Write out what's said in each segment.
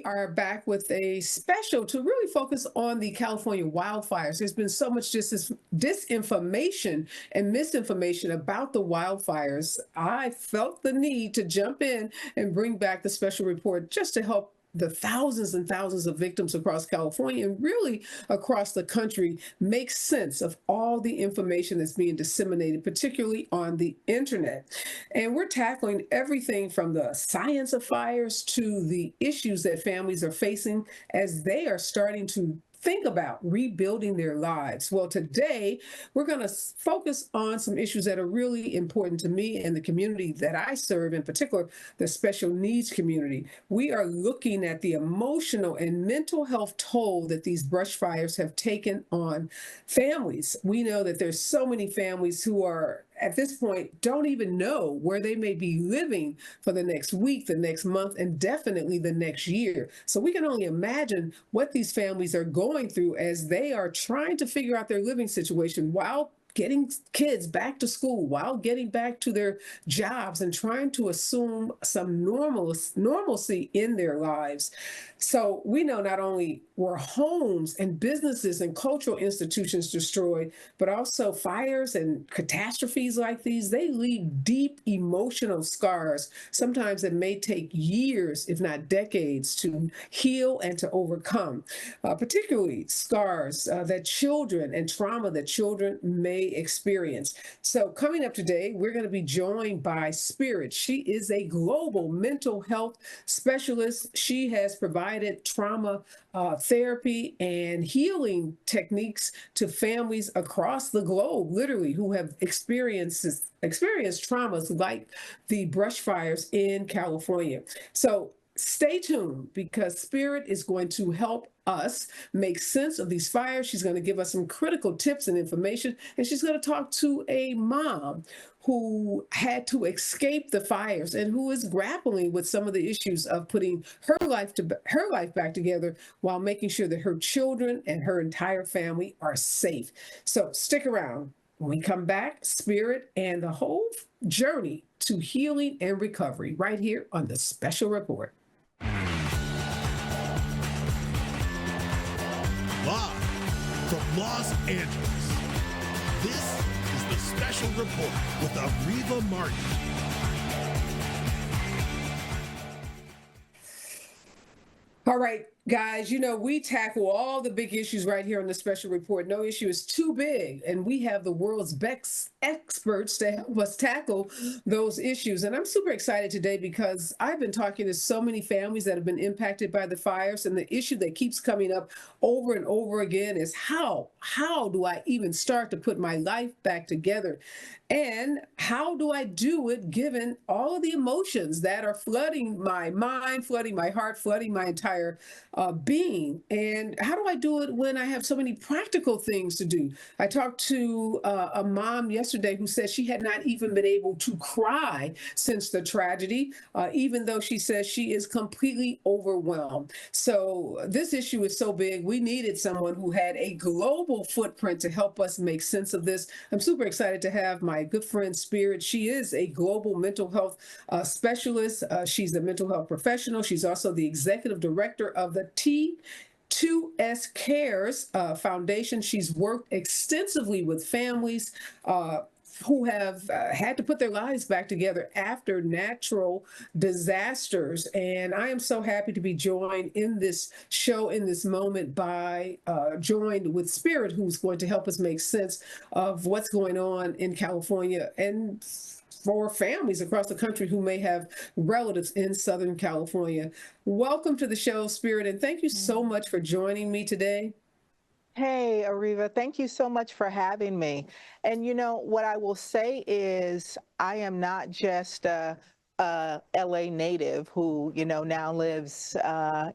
Are back with a special to really focus on the California wildfires. There's been so much disinformation and misinformation about the wildfires. I felt the need to jump in and bring back the special report just to help the thousands and thousands of victims across California and really across the country make sense of all the information that's being disseminated, particularly on the internet. And we're tackling everything from the science of fires to the issues that families are facing as they are starting to think about rebuilding their lives. Well, today we're going to focus on some issues that are really important to me and the community that I serve, in particular, the special needs community. We are looking at the emotional and mental health toll that these brush fires have taken on families. We know that there's so many families who are at this point don't even know where they may be living for the next week, the next month, and definitely the next year. So we can only imagine what these families are going through as they are trying to figure out their living situation while getting kids back to school, while getting back to their jobs and trying to assume some normalcy in their lives. So we know not only were homes and businesses and cultural institutions destroyed, but also fires and catastrophes like these, they leave deep emotional scars. Sometimes it may take years, if not decades, to heal and to overcome, particularly scars that children and trauma that children may experience. So coming up today, we're going to be joined by Spirit. She is a global mental health specialist. She has provided trauma therapy and healing techniques to families across the globe, literally, who have experienced traumas like the brush fires in California. So stay tuned because Spirit is going to help us make sense of these fires. She's going to give us some critical tips and information, and she's going to talk to a mom who had to escape the fires and who is grappling with some of the issues of putting her life back together while making sure that her children and her entire family are safe. So stick around. When we come back, Spirit and the whole journey to healing and recovery right here on the Special Report. Live from Los Angeles, this is the Special Report with Areva Martin. All right, guys, we tackle all the big issues right here on the Special Report. No issue is too big, and we have the world's best experts to help us tackle those issues. And I'm super excited today because I've been talking to so many families that have been impacted by the fires, and the issue that keeps coming up over and over again is how do I even start to put my life back together? And how do I do it given all of the emotions that are flooding my mind, flooding my heart, flooding my entire being? And how do I do it when I have so many practical things to do? I talked to a mom yesterday who said she had not even been able to cry since the tragedy, even though she says she is completely overwhelmed. So this issue is so big. We needed someone who had a global footprint to help us make sense of this. I'm super excited to have my good friend Spirit. She is a global mental health specialist. She's a mental health professional. She's also the executive director of the T2S Cares Foundation. She's worked extensively with families who have had to put their lives back together after natural disasters. And I am so happy to be joined in this show, in this moment, by joined with Spirit, who's going to help us make sense of what's going on in California and for families across the country who may have relatives in Southern California. Welcome to the show, Spirit, and thank you so much for joining me today. Hey, Areva, thank you so much for having me. And what I will say is I am not just a LA native who, now lives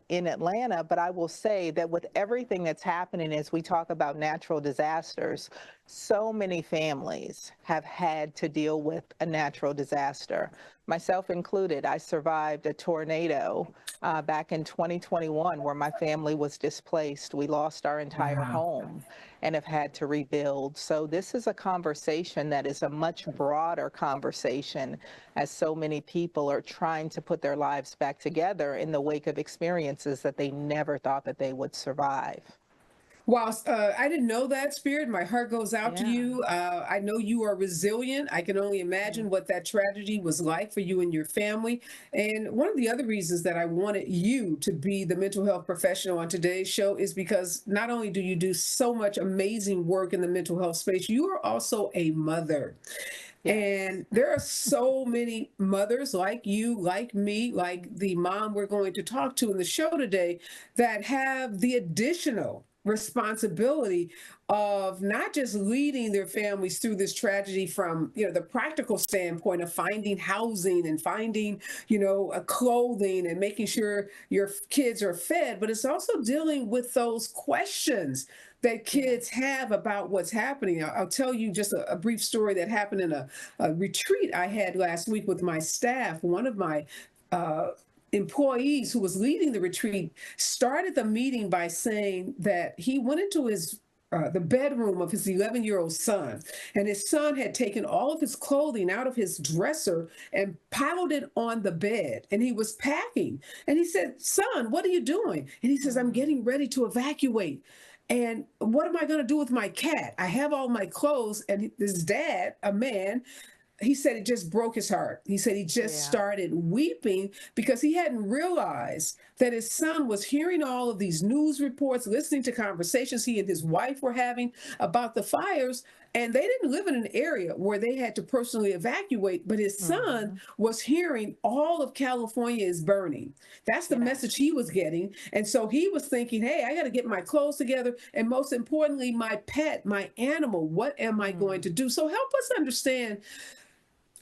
in Atlanta, but I will say that with everything that's happening as we talk about natural disasters, So many families have had to deal with a natural disaster, myself included. I survived a tornado back in 2021 where my family was displaced. We lost our entire Wow. home and have had to rebuild. So this is a conversation that is a much broader conversation, as so many people are trying to put their lives back together in the wake of experiences that they never thought that they would survive. While I didn't know that, Spirit, my heart goes out to Yeah. you. I know you are resilient. I can only Yeah. imagine what that tragedy was like for you and your family. And one of the other reasons that I wanted you to be the mental health professional on today's show is because not only do you do so much amazing work in the mental health space, you are also a mother. Yes. And there are so many mothers like you, like me, like the mom we're going to talk to in the show today that have the additional responsibility of not just leading their families through this tragedy from the practical standpoint of finding housing and finding a clothing and making sure your kids are fed, but it's also dealing with those questions that kids Yes. have about what's happening. I'll tell you just a brief story that happened in a retreat I had last week with my staff. One of my uh, employees who was leading the retreat started the meeting by saying that he went into the bedroom of his 11-year-old son, and his son had taken all of his clothing out of his dresser and piled it on the bed, and he was packing. And he said, "Son, what are you doing?" And he says, "I'm Mm. getting ready to evacuate. And what am I going to do with my cat? I have all my clothes." And his dad, a man, he said it just broke his heart. He said he just Yeah. started weeping because he hadn't realized that his son was hearing all of these news reports, listening to conversations he and his wife were having about the fires. And they didn't live in an area where they had to personally evacuate, but his son Mhm. was hearing all of California is burning. That's the message Yes. he was getting. And so he was thinking, hey, I got to get my clothes together. And most importantly, my pet, my animal, what am I going Mm. to do? So help us understand,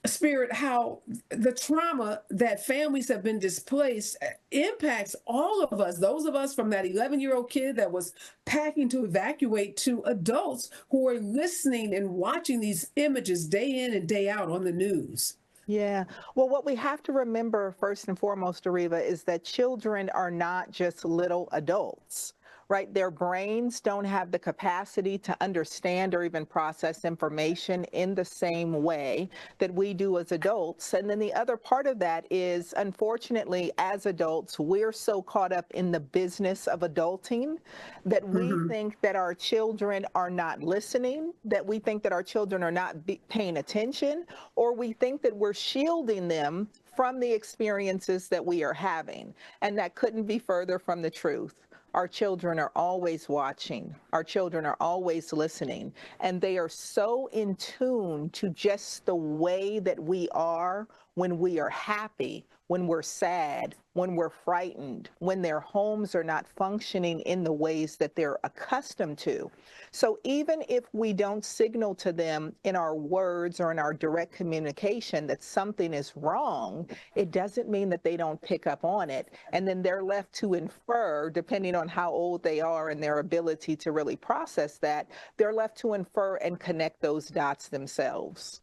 Spirit, how the trauma that families have been displaced impacts all of us, those of us from that 11-year-old kid that was packing to evacuate to adults who are listening and watching these images day in and day out on the news. Yeah. Well, what we have to remember first and foremost, Areva, is that children are not just little adults, right? Their brains don't have the capacity to understand or even process information in the same way that we do as adults. And then the other part of that is, unfortunately, as adults, we're so caught up in the business of adulting that we Mhm. think that our children are not listening, that we think that our children are not paying attention, or we think that we're shielding them from the experiences that we are having. And that couldn't be further from the truth. Our children are always watching. Our children are always listening. And they are so in tune to just the way that we are when we are happy, when we're sad, when we're frightened, when their homes are not functioning in the ways that they're accustomed to. So even if we don't signal to them in our words or in our direct communication that something is wrong, it doesn't mean that they don't pick up on it. And then they're left to infer, depending on how old they are and their ability to really process that, they're left to infer and connect those dots themselves.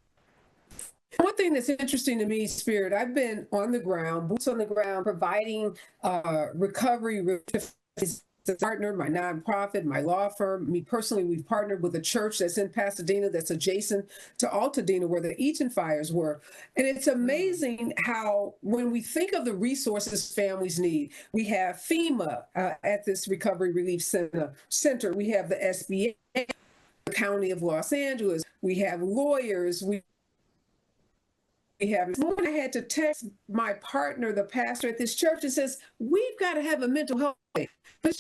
One thing that's interesting to me, Spirit, I've been on the ground, boots on the ground, providing recovery as a partner, my nonprofit, my law firm. Me personally, we've partnered with a church that's in Pasadena that's adjacent to Altadena where the Eaton fires were. And it's Mm. amazing how when we think of the resources families need, we have FEMA at this Recovery Relief Center. We have the SBA, the County of Los Angeles. We have lawyers. We have. This morning I had to text my partner, the pastor at this church, and says, we've got to have a mental health day. But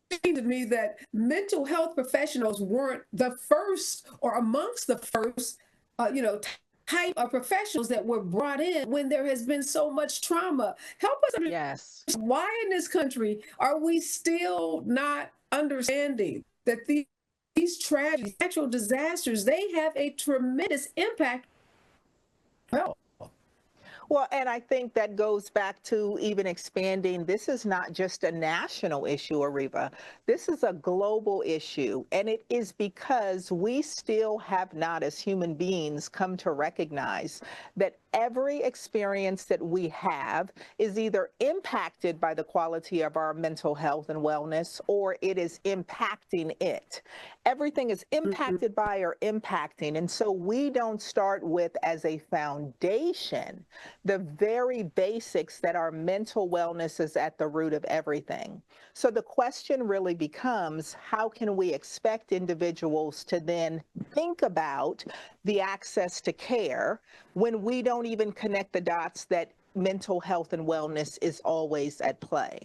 it seemed to me that mental health professionals weren't the first or amongst the first, type of professionals that were brought in when there has been so much trauma. Help us understand Yes. why in this country are we still not understanding that these tragedies, natural disasters, they have a tremendous impact on health. Well, and I think that goes back to even expanding. This is not just a national issue, Areva. This is a global issue. And it is because we still have not, as human beings, come to recognize that every experience that we have is either impacted by the quality of our mental health and wellness, or it is impacting it. Everything is impacted by or impacting. And so we don't start with, as a foundation, the very basics that our mental wellness is at the root of everything. So the question really becomes, how can we expect individuals to then think about the access to care when we don't even connect the dots that mental health and wellness is always at play?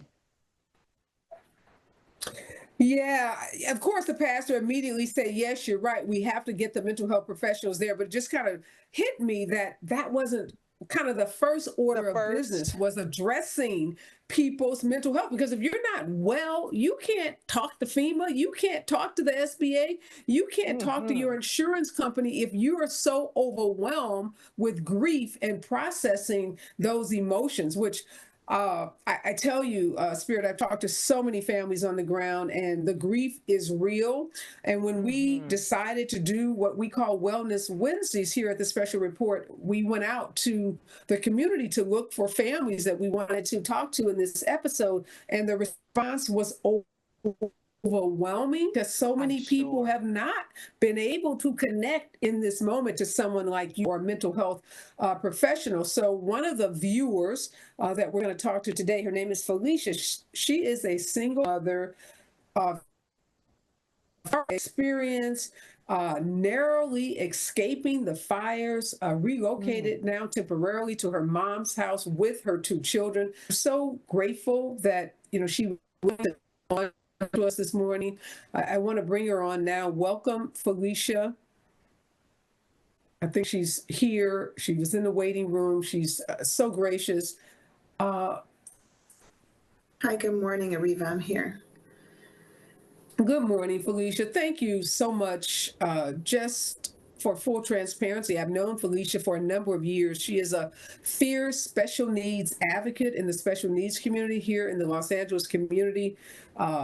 Yeah, of course, the pastor immediately said, yes, you're right. We have to get the mental health professionals there. But it just kind of hit me that that wasn't kind of the first order of business, was addressing people's mental health. Because if you're not well, you can't talk to FEMA, you can't talk to the SBA, you can't talk to your insurance company if you are so overwhelmed with grief and processing those emotions, which I tell you, Spirit, I've talked to so many families on the ground, and the grief is real. And when we decided to do what we call Wellness Wednesdays here at the Special Report, we went out to the community to look for families that we wanted to talk to in this episode. And the response was overwhelming, because so many people have not been able to connect in this moment to someone like you or a mental health professional. So one of the viewers that we're going to talk to today, her name is Felicia. She is a single mother of experience, narrowly escaping the fires, relocated now temporarily to her mom's house with her two children. So grateful that, she went on to us this morning. I want to bring her on now. Welcome, Felicia. I think she's here. She was in the waiting room. She's so gracious. Hi, good morning, Areva. I'm here. Good morning, Felicia. Thank you so much. Just for full transparency, I've known Felicia for a number of years. She is a fierce special needs advocate in the special needs community here in the Los Angeles community.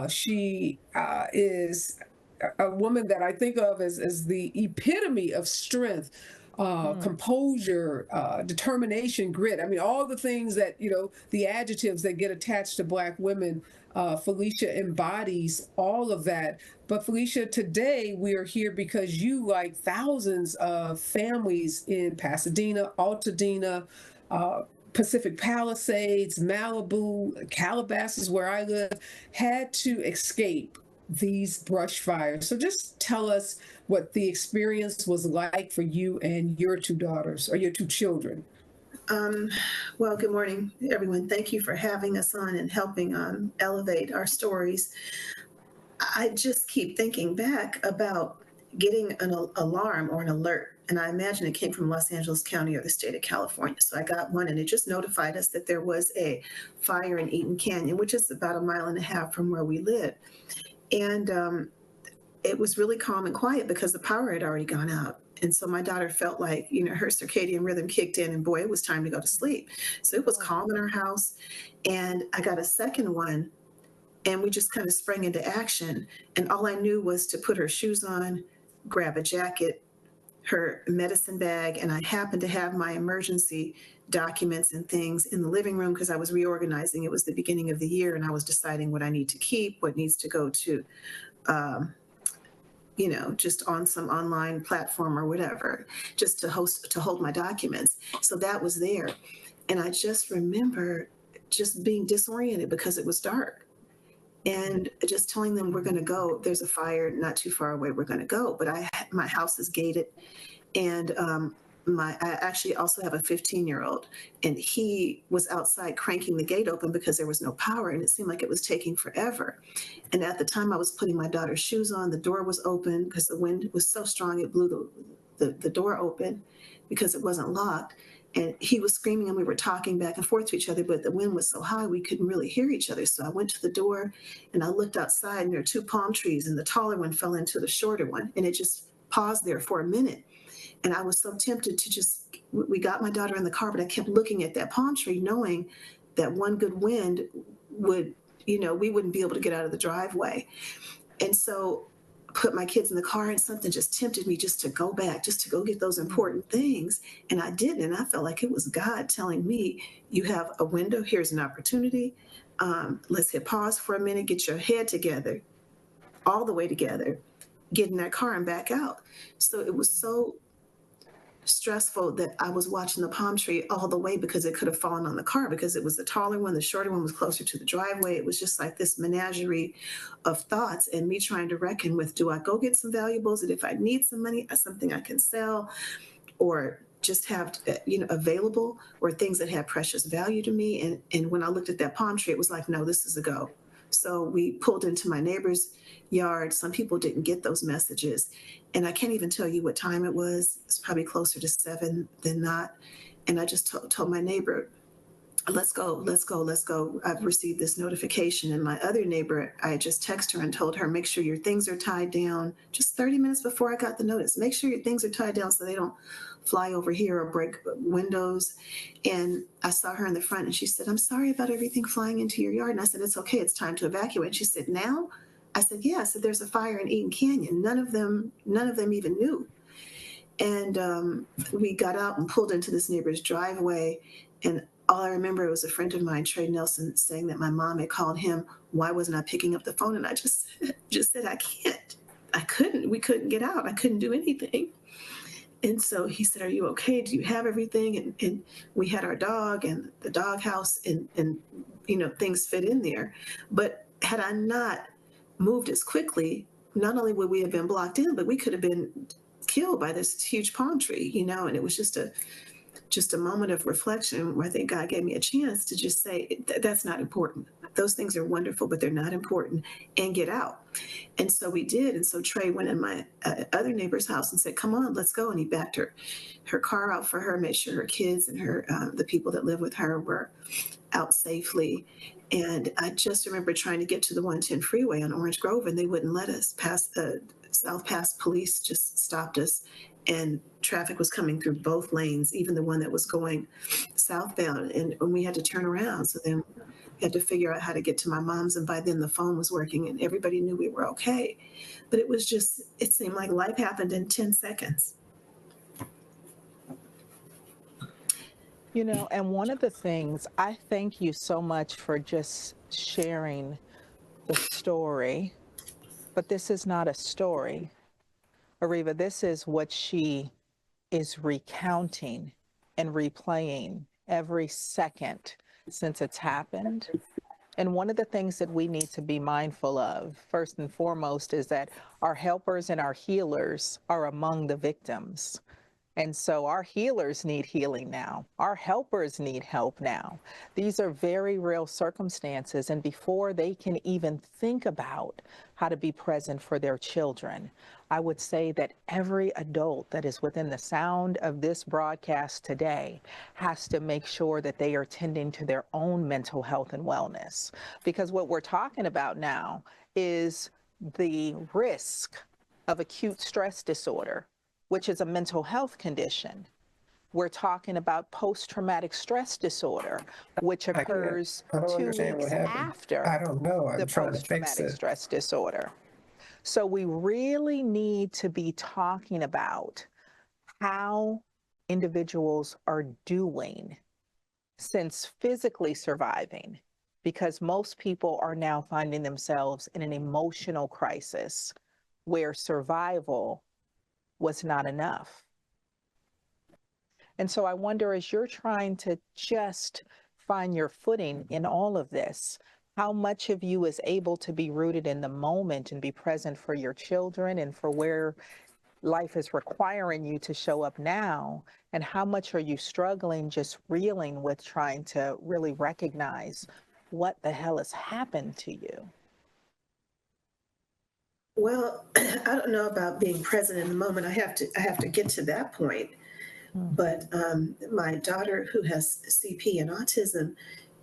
She is a woman that I think of as the epitome of strength, composure, determination, grit. I mean, all the things that, the adjectives that get attached to Black women. Felicia embodies all of that. But Felicia, today we are here because you, like thousands of families in Pasadena, Altadena, Pacific Palisades, Malibu, Calabasas, where I live, had to escape these brush fires. So just tell us what the experience was like for you and your two daughters, or your two children. Well, good morning, everyone. Thank you for having us on and helping elevate our stories. I just keep thinking back about getting an alarm or an alert, and I imagine it came from Los Angeles County or the state of California. So I got one, and it just notified us that there was a fire in Eaton Canyon, which is about 1.5 miles from where we live. And it was really calm and quiet because the power had already gone out. And so my daughter felt like, her circadian rhythm kicked in, and boy, it was time to go to sleep. So it was calm in our house. And I got a second one, and we just kind of sprang into action. And all I knew was to put her shoes on, grab a jacket, her medicine bag, and I happened to have my emergency documents and things in the living room because I was reorganizing. It was the beginning of the year, and I was deciding what I need to keep, what needs to go to just on some online platform or whatever, just to hold my documents. So that was there. And I just remember just being disoriented because it was dark, and just telling them, we're going to go. There's a fire not too far away. We're going to go. But my house is gated. And I actually also have a 15-year-old, and he was outside cranking the gate open because there was no power, and it seemed like it was taking forever. And at the time I was putting my daughter's shoes on, the door was open because the wind was so strong it blew the door open because it wasn't locked. And he was screaming, and we were talking back and forth to each other, but the wind was so high we couldn't really hear each other. So I went to the door, and I looked outside, and there were 2 palm trees, and the taller one fell into the shorter one, and it just paused there for a minute. And I was so tempted to just we got my daughter in the car, but I kept looking at that palm tree, knowing that one good wind would, we wouldn't be able to get out of the driveway. And so I put my kids in the car, and something just tempted me just to go back, just to go get those important things. And I didn't. And I felt like it was God telling me, you have a window, here's an opportunity. Let's hit pause for a minute, get your head together, all the way together, get in that car and back out. So it was so stressful that I was watching the palm tree all the way, because it could have fallen on the car, because it was the taller one, the shorter one was closer to the driveway. It was just like this menagerie of thoughts, and me trying to reckon with, do I go get some valuables, and if I need some money, something I can sell, or just have available, or things that had precious value to me. And when I looked at that palm tree, it was like, no, this is a go. So we pulled into my neighbor's yard. Some people didn't get those messages, and I can't even tell you what time it was. It's probably closer to 7 than not. And I just told my neighbor, let's go. I've received this notification. And my other neighbor, I just texted her and told her, make sure your things are tied down. Just 30 minutes before I got the notice, make sure your things are tied down so they don't fly over here or break windows. And I saw her in the front, and she said, I'm sorry about everything flying into your yard. And I said, it's okay, it's time to evacuate. And she said, now? I said, yeah. I said, there's a fire in Eden Canyon. None of them even knew. And we got out and pulled into this neighbor's driveway. And all I remember was a friend of mine, Trey Nelson, saying that my mom had called him. Why wasn't I picking up the phone? And I just said, I can't. I couldn't. We couldn't get out. I couldn't do anything. And so he said, are you okay? Do you have everything? And we had our dog and the dog house, and things fit in there. But had I not moved as quickly, not only would we have been blocked in, but we could have been killed by this huge palm tree, and it was just a moment of reflection where I think God gave me a chance to just say, that's not important. Those things are wonderful, but they're not important, and get out. And so we did. And so Trey went in my other neighbor's house and said, come on, let's go. And he backed her car out for her, made sure her kids and the people that live with her were out safely. And I just remember trying to get to the 110 freeway on Orange Grove, and they wouldn't let us pass. South Pass police just stopped us, and traffic was coming through both lanes, even the one that was going southbound. And we had to turn around. So then we had to figure out how to get to my mom's. And by then the phone was working, and everybody knew we were okay. But it seemed like life happened in 10 seconds. And one of the things, I thank you so much for just sharing the story, but this is not a story. Areva, this is what she is recounting and replaying every second since it's happened. And one of the things that we need to be mindful of, first and foremost, is that our helpers and our healers are among the victims. And so our healers need healing now. Our helpers need help now. These are very real circumstances. And before they can even think about how to be present for their children, I would say that every adult that is within the sound of this broadcast today has to make sure that they are tending to their own mental health and wellness. Because what we're talking about now is the risk of acute stress disorder, which is a mental health condition. We're talking about post-traumatic stress disorder, which occurs 2 weeks after I don't know. I'm the trying to fix post-traumatic it. stress disorder. So we really need to be talking about how individuals are doing since physically surviving, because most people are now finding themselves in an emotional crisis where survival was not enough. And so I wonder, as you're trying to just find your footing in all of this, how much of you is able to be rooted in the moment and be present for your children and for where life is requiring you to show up now? And how much are you struggling just reeling with trying to really recognize what the hell has happened to you? Well, I don't know about being present in the moment. I have to get to that point. But my daughter, who has CP and autism,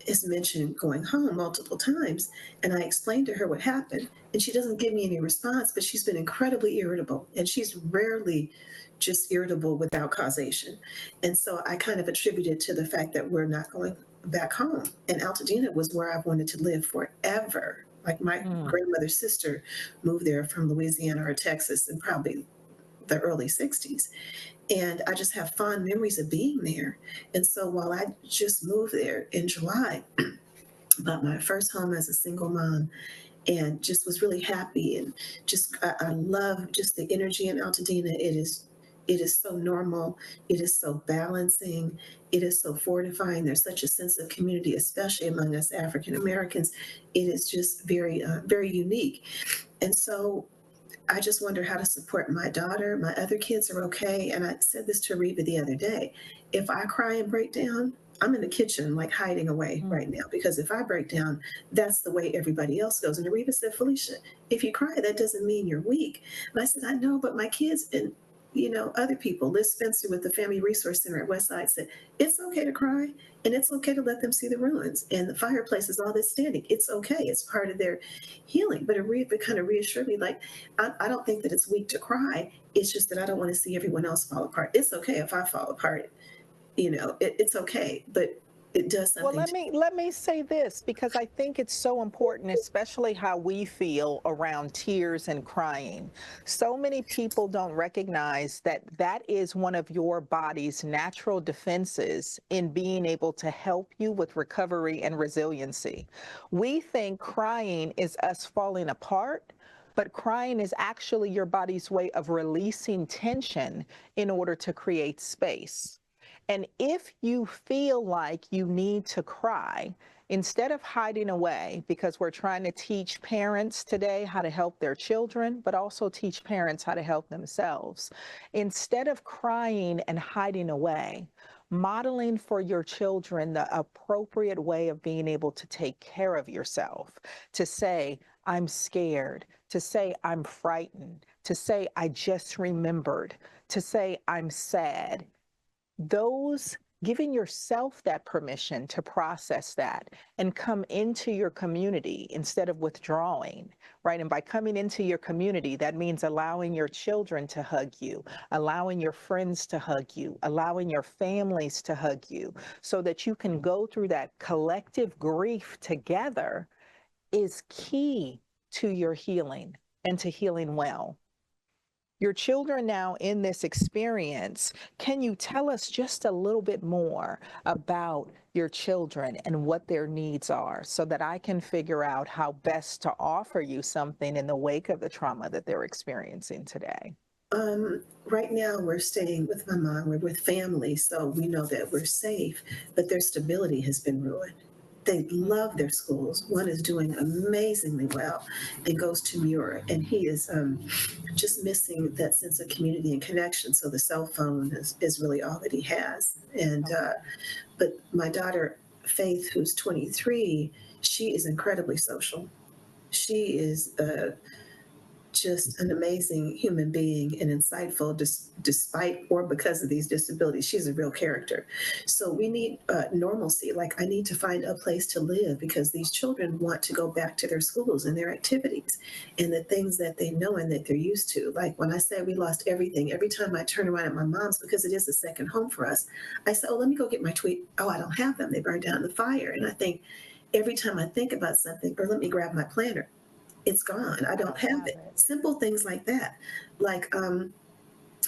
has mentioned going home multiple times. And I explained to her what happened, and she doesn't give me any response, but she's been incredibly irritable. And she's rarely just irritable without causation. And so I kind of attributed to the fact that we're not going back home. And Altadena was where I've wanted to live forever. Like my grandmother's sister moved there from Louisiana or Texas in probably the early 60s. And I just have fond memories of being there. And so while I just moved there in July, bought my first home as a single mom, and just was really happy, and just I love just the energy in Altadena. It is so normal. It is so balancing. It is so fortifying. There's such a sense of community, especially among us African Americans. It is just very unique. And so I just wonder how to support my daughter. My other kids are okay. And I said this to Reba the other day. If I cry and break down, I'm in the kitchen, like hiding away right now, because if I break down, that's the way everybody else goes. And Reba said, Felicia, if you cry, that doesn't mean you're weak. And I said, I know, but my kids and other people, Liz Spencer with the Family Resource Center at Westside said, it's okay to cry and it's okay to let them see the ruins. And the fireplace is all that's standing. It's okay. It's part of their healing. But it kind of reassured me, like, I don't think that it's weak to cry. It's just that I don't want to see everyone else fall apart. It's okay if I fall apart. It's okay. But it does Well, something. let me say this, because I think it's so important, especially how we feel around tears and crying. So many people don't recognize that that is one of your body's natural defenses in being able to help you with recovery and resiliency. We think crying is us falling apart, but crying is actually your body's way of releasing tension in order to create space. And if you feel like you need to cry, instead of hiding away, because we're trying to teach parents today how to help their children, but also teach parents how to help themselves, instead of crying and hiding away, modeling for your children the appropriate way of being able to take care of yourself, to say, I'm scared, to say, I'm frightened, to say, I just remembered, to say, I'm sad. Those giving yourself that permission to process that and come into your community instead of withdrawing, right? And by coming into your community, that means allowing your children to hug you, allowing your friends to hug you, allowing your families to hug you, so that you can go through that collective grief together, is key to your healing and to healing well. Your children now in this experience, can you tell us just a little bit more about your children and what their needs are, so that I can figure out how best to offer you something in the wake of the trauma that they're experiencing today? Right now we're staying with my mom. We're with family, so we know that we're safe, but their stability has been ruined. They love their schools. One is doing amazingly well and goes to Muir, and he is just missing that sense of community and connection. So the cell phone is really all that he has. And but my daughter Faith, who's 23, she is incredibly social. She is just an amazing human being and insightful, despite or because of these disabilities. She's a real character. So we need normalcy. Like, I need to find a place to live, because these children want to go back to their schools and their activities and the things that they know and that they're used to. Like, when I say we lost everything, every time I turn around at my mom's, because it is a second home for us, I say, oh, let me go get my tweet. Oh, I don't have them. They burned down in the fire. And I think every time I think about something, or let me grab my planner, it's gone. I don't have it. Simple things like that. Like,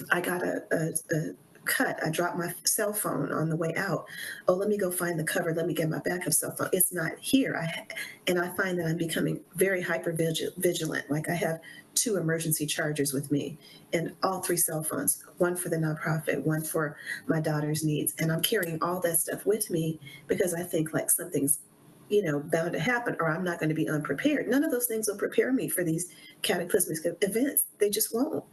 I got a cut. I dropped my cell phone on the way out. Oh, let me go find the cover. Let me get my backup cell phone. It's not here. And I find that I'm becoming very hyper vigilant. Like, I have 2 emergency chargers with me, and all 3 cell phones, one for the nonprofit, one for my daughter's needs. And I'm carrying all that stuff with me, because I think like something's bound to happen, or I'm not going to be unprepared. None of those things will prepare me for these cataclysmic events. They just won't.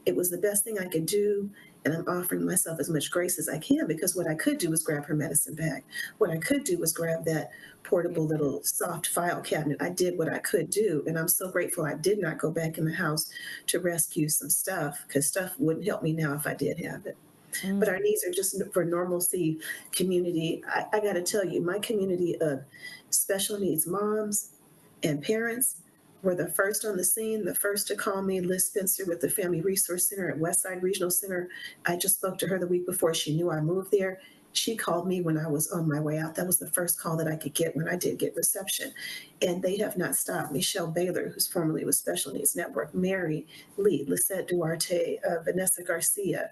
It was the best thing I could do, and I'm offering myself as much grace as I can, because what I could do was grab her medicine bag. What I could do was grab that portable little soft file cabinet. I did what I could do, and I'm so grateful I did not go back in the house to rescue some stuff, because stuff wouldn't help me now if I did have it. But our needs are just for normalcy community. I got to tell you, my community of special needs moms and parents were the first on the scene, the first to call me. Liz Spencer with the Family Resource Center at Westside Regional Center. I just spoke to her the week before she knew I moved there. She called me when I was on my way out. That was the first call that I could get when I did get reception. And they have not stopped. Michelle Baylor, who's formerly with Special Needs Network, Mary Lee, Lisette Duarte, Vanessa Garcia.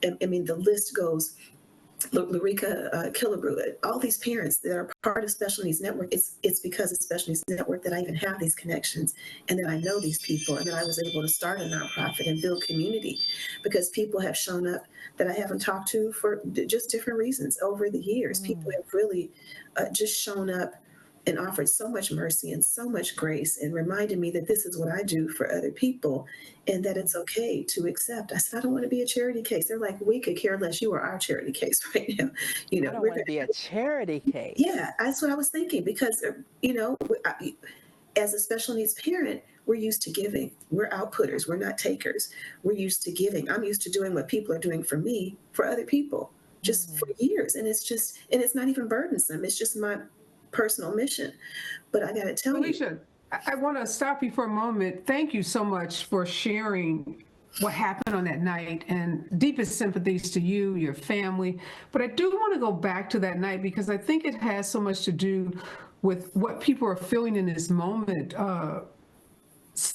And I mean, the list goes. Larica Killebrew, all these parents that are part of Special Needs Network, it's because of Special Needs Network that I even have these connections and that I know these people and that I was able to start a nonprofit and build community because people have shown up that I haven't talked to for just different reasons over the years. People have really just shown up and offered so much mercy and so much grace and reminded me that this is what I do for other people and that it's okay to accept. I said, I don't want to be a charity case. They're like, we could care less. You are our charity case right now. You know, I don't want to be a charity case. Yeah, that's what I was thinking because, you know, as a special needs parent, we're used to giving. We're outputters. We're not takers. We're used to giving. I'm used to doing what people are doing for me, for other people, just for years. And it's not even burdensome. It's just my personal mission. But I got to tell Alicia, I want to stop you for a moment. Thank you so much for sharing what happened on that night, and deepest sympathies to you, your family. But I do want to go back to that night because I think it has so much to do with what people are feeling in this moment.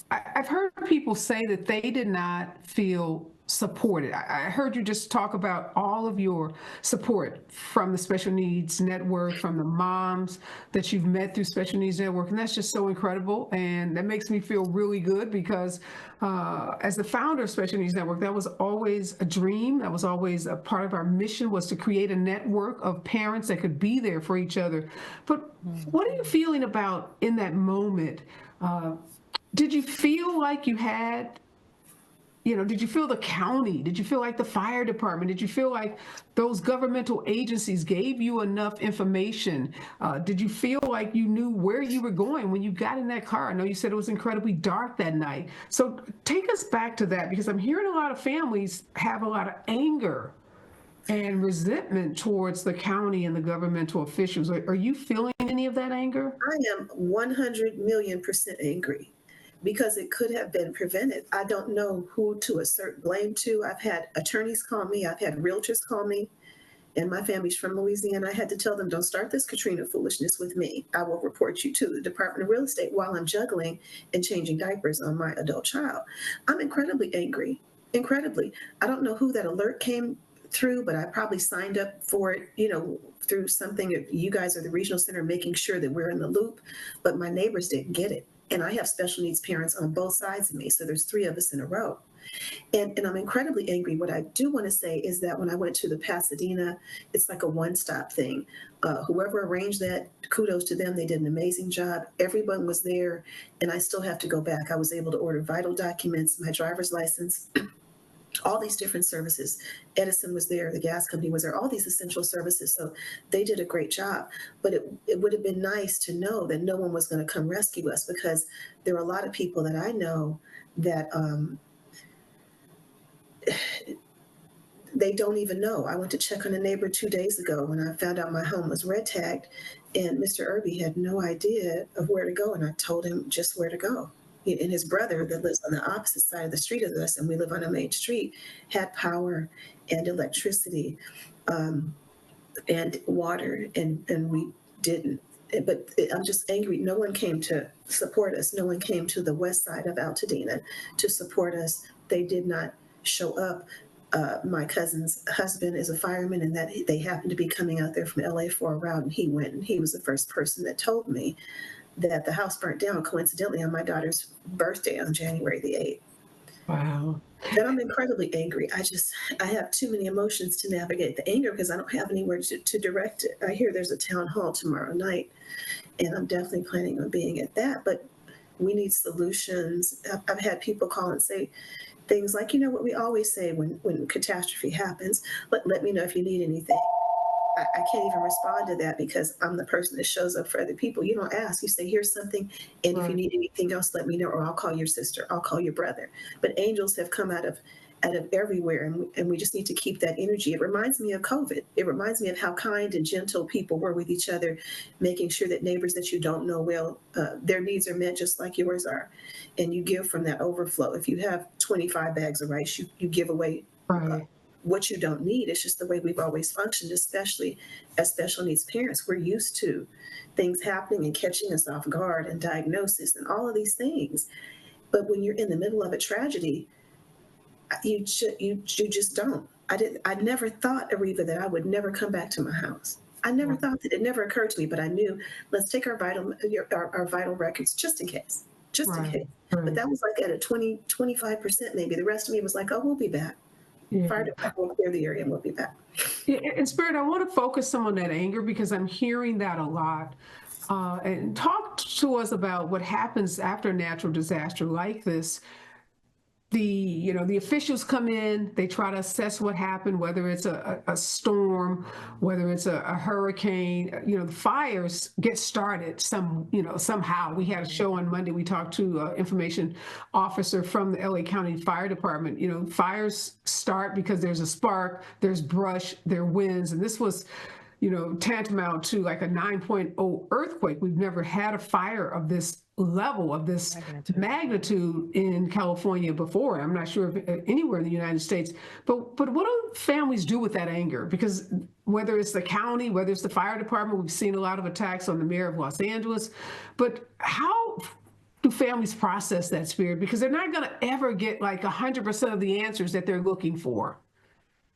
I've heard people say that they did not feel supported. I heard you just talk about all of your support from the Special Needs Network, from the moms that you've met through Special Needs Network, and that's just so incredible. And that makes me feel really good because as the founder of Special Needs Network, that was always a dream. That was always a part of our mission, was to create a network of parents that could be there for each other. But what are you feeling about in that moment? Did you feel like you had, did you feel the county? Did you feel like the fire department? Did you feel like those governmental agencies gave you enough information? Did you feel like you knew where you were going when you got in that car? I know you said it was incredibly dark that night. So take us back to that, because I'm hearing a lot of families have a lot of anger and resentment towards the county and the governmental officials. Are you feeling any of that anger? I am 100 million% angry, because it could have been prevented. I don't know who to assert blame to. I've had attorneys call me, I've had realtors call me, and my family's from Louisiana. I had to tell them, don't start this Katrina foolishness with me. I will report you to the Department of Real Estate while I'm juggling and changing diapers on my adult child. I'm incredibly angry, incredibly. I don't know who that alert came through, but I probably signed up for it, through something. You guys are the regional center making sure that we're in the loop, but my neighbors didn't get it. And I have special needs parents on both sides of me. So there's 3 of us in a row. And I'm incredibly angry. What I do want to say is that when I went to the Pasadena, it's like a one-stop thing. Whoever arranged that, kudos to them. They did an amazing job. Everyone was there. And I still have to go back. I was able to order vital documents, my driver's license, all these different services. Edison was there, the gas company was there, all these essential services. So they did a great job. But it would have been nice to know that no one was going to come rescue us, because there are a lot of people that I know that they don't even know. I went to check on a neighbor 2 days ago when I found out my home was red tagged, and Mr. Irby had no idea of where to go. And I told him just where to go. And his brother, that lives on the opposite side of the street of us, and we live on a main street, had power and electricity and water, and we didn't. But I'm just angry. No one came to support us. No one came to the west side of Altadena to support us. They did not show up. My cousin's husband is a fireman, and that they happened to be coming out there from LA for a route, and he went, and he was the first person that told me that the house burnt down coincidentally on my daughter's birthday on January the 8th. Wow. Then I'm incredibly angry. I have too many emotions to navigate the anger because I don't have anywhere to direct it. I hear there's a town hall tomorrow night, and I'm definitely planning on being at that, but we need solutions. I've had people call and say things like, what we always say when catastrophe happens, let me know if you need anything. I can't even respond to that because I'm the person that shows up for other people. You don't ask. You say, here's something, and if you need anything else, let me know, or I'll call your sister, I'll call your brother. But angels have come out of out of everywhere, and we just need to keep that energy. It reminds me of COVID. It reminds me of how kind and gentle people were with each other, making sure that neighbors that you don't know well, their needs are met just like yours are, and you give from that overflow. If you have 25 bags of rice, you give away Right. what you don't need. It's just the way we've always functioned, especially as special needs parents. We're used to things happening and catching us off guard, and diagnosis and all of these things. But when you're in the middle of a tragedy, you just don't. I never thought, Areva, that I would never come back to my house. I never thought that. It never occurred to me, but I knew, let's take our vital records just in case, just in Right. case. But Right. that was like at a 25% maybe. The rest of me was like, oh, we'll be back. Yeah. Fire department will clear the area and we'll be back. Yeah, in Spirit, I want to focus some on that anger because I'm hearing that a lot. And talk to us about what happens after a natural disaster like this. The officials come in, they try to assess what happened, whether it's a storm, whether it's a hurricane. The fires get started somehow. We had a show on Monday. We talked to an information officer from the LA County Fire Department. Fires start because there's a spark, there's brush, there are winds, and this was tantamount to like a 9.0 earthquake. We've never had a fire of this level, of this magnitude in California before. I'm not sure if anywhere in the United States. But what do families do with that anger? Because whether it's the county, whether it's the fire department, we've seen a lot of attacks on the mayor of Los Angeles. But how do families process that, Spirit? Because they're not going to ever get like 100% of the answers that they're looking for.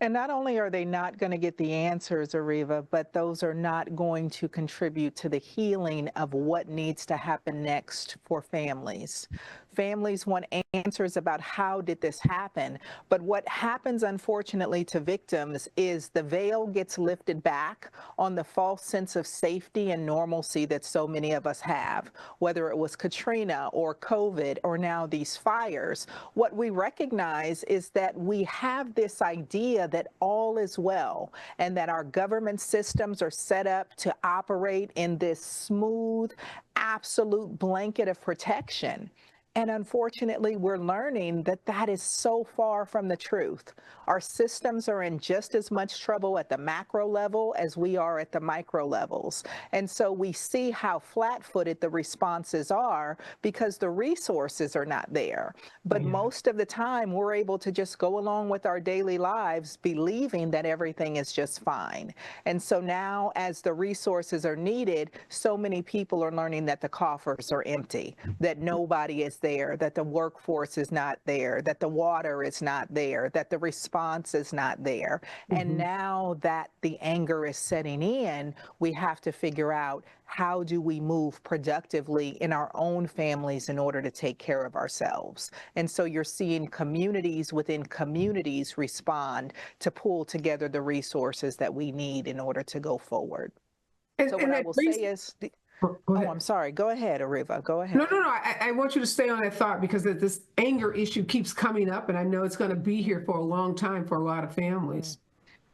And not only are they not going to get the answers, Areva, but those are not going to contribute to the healing of what needs to happen next for families. Families want answers about how did this happen, but what happens, unfortunately, to victims is the veil gets lifted back on the false sense of safety and normalcy that so many of us have, whether it was Katrina or COVID or now these fires. What we recognize is that we have this idea that all is well and that our government systems are set up to operate in this smooth, absolute blanket of protection. And unfortunately, we're learning that that is so far from the truth. Our systems are in just as much trouble at the macro level as we are at the micro levels. And so we see how flat-footed the responses are because the resources are not there. But most of the time, we're able to just go along with our daily lives believing that everything is just fine. And so now, as the resources are needed, so many people are learning that the coffers are empty, that nobody is there, that the workforce is not there, that the water is not there, that the response is not there. And now that the anger is setting in, we have to figure out, how do we move productively in our own families in order to take care of ourselves? And so you're seeing communities within communities respond to pull together the resources that we need in order to go forward. So what I will say is, Go ahead. I'm sorry. Go ahead, Areva. Go ahead. No. I want you to stay on that thought because this anger issue keeps coming up, and I know it's going to be here for a long time for a lot of families.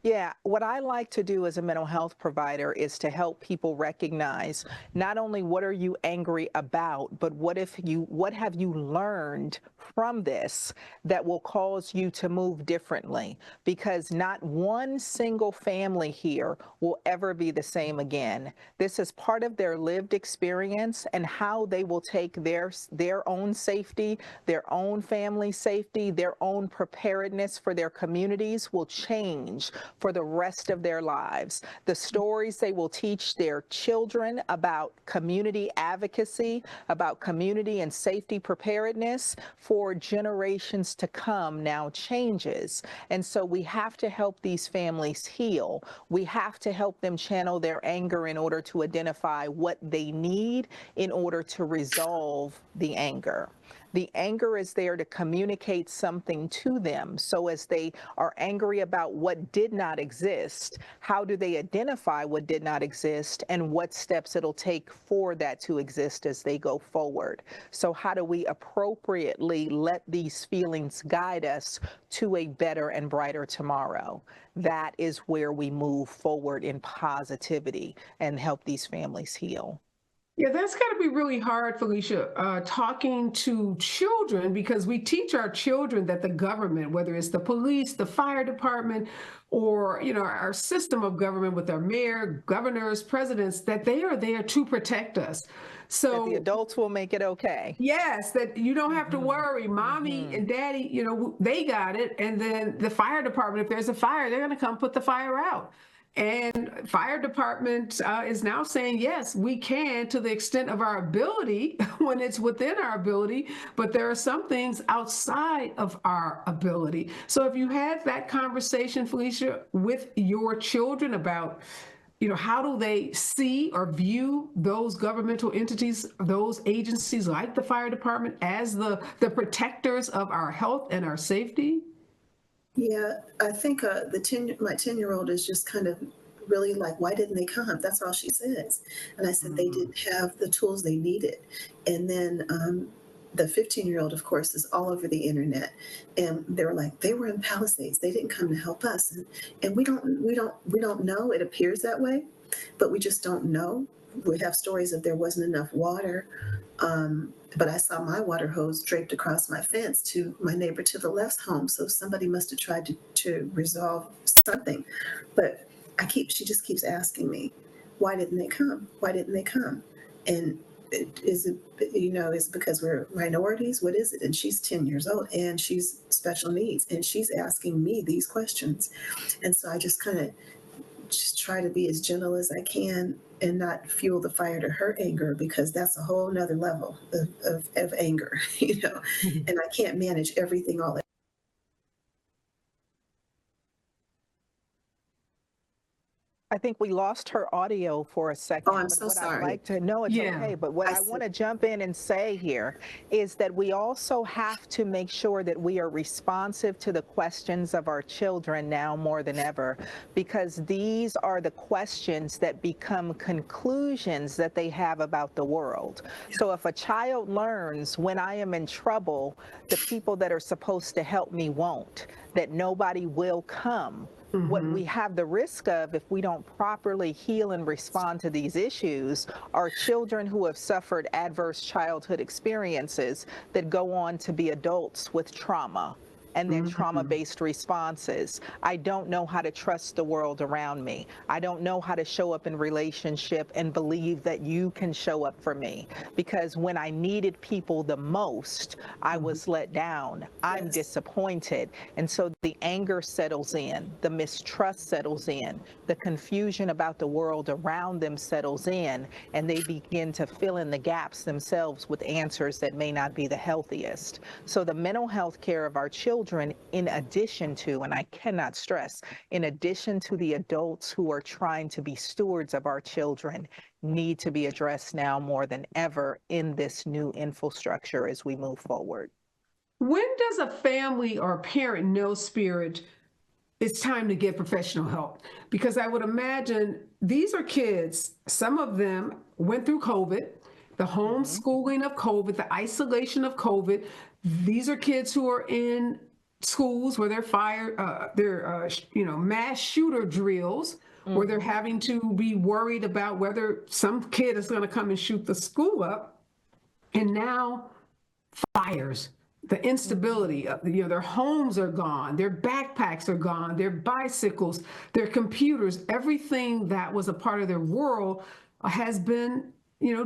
Yeah, what I like to do as a mental health provider is to help people recognize not only what are you angry about, but what have you learned from this that will cause you to move differently? Because not one single family here will ever be the same again. This is part of their lived experience, and how they will take their own safety, their own family safety, their own preparedness for their communities will change for the rest of their lives. The stories they will teach their children about community advocacy, about community and safety preparedness for generations to come now changes. And so we have to help these families heal. We have to help them channel their anger in order to identify what they need in order to resolve the anger. The anger is there to communicate something to them. So as they are angry about what did not exist, how do they identify what did not exist and what steps it'll take for that to exist as they go forward? So how do we appropriately let these feelings guide us to a better and brighter tomorrow? That is where we move forward in positivity and help these families heal. Yeah, that's got to be really hard, Felicia, talking to children because we teach our children that the government, whether it's the police, the fire department, or our system of government with our mayor, governors, presidents, that they are there to protect us. That the So adults will make it okay. yes, that you don't have to Hmm. worry. Mommy Hmm. and daddy, they got it. And then the fire department, if there's a fire, they're going to come put the fire out. And fire department is now saying, yes, we can to the extent of our ability when it's within our ability, but there are some things outside of our ability. So if you had that conversation, Felicia, with your children about how do they see or view those governmental entities, those agencies like the fire department as the protectors of our health and our safety? Yeah, I think my 10-year-old is just kind of really like, why didn't they come? That's all she says. And I said they Mm. didn't have the tools they needed. And then the 15-year-old, of course, is all over the internet, and they were like, they were in Palisades. They didn't come to help us, and we don't know. It appears that way, but we just don't know. We have stories of there wasn't enough water. But I saw my water hose draped across my fence to my neighbor to the left's home. So somebody must have tried to resolve something. But she just keeps asking me, why didn't they come? Why didn't they come? And is it, is it because we're minorities? What is it? And she's 10 years old and she's special needs and she's asking me these questions. And so I just kind of just try to be as gentle as I can and not fuel the fire to her anger because that's a whole nother level of anger, and I can't manage everything all at. I think we lost her audio for a Oh, second, I'm but so what I'd sorry. like to know, it's Yeah. okay, but what I I said, want to jump in and say here is that we also have to make sure that we are responsive to the questions of our children now more than ever, because these are the questions that become conclusions that they have about the world. So if a child learns when I am in trouble, the people that are supposed to help me won't, that nobody will come. What Hmm. we have the risk of if we don't properly heal and respond to these issues are children who have suffered adverse childhood experiences that go on to be adults with trauma and then Hmm. trauma-based responses. I don't know how to trust the world around me. I don't know how to show up in relationship and believe that you can show up for me. Because when I needed people the most, I was let down. I'm yes. disappointed. And so the anger settles in, the mistrust settles in, the confusion about the world around them settles in, and they begin to fill in the gaps themselves with answers that may not be the healthiest. So the mental health care of our children, in addition to, and I cannot stress, in addition to the adults who are trying to be stewards of our children, need to be addressed now more than ever in this new infrastructure as we move forward. When does a family or a parent know, Spirit, it's time to get professional help? Because I would imagine these are kids, some of them went through COVID, the Mhm. homeschooling of COVID, the isolation of COVID. These are kids who are in schools where they're mass shooter drills, where they're Mhm. having to be worried about whether some kid is going to come and shoot the school up. And now fires, the Mhm. instability of their homes are gone, their backpacks are gone, their bicycles, their computers, everything that was a part of their world has been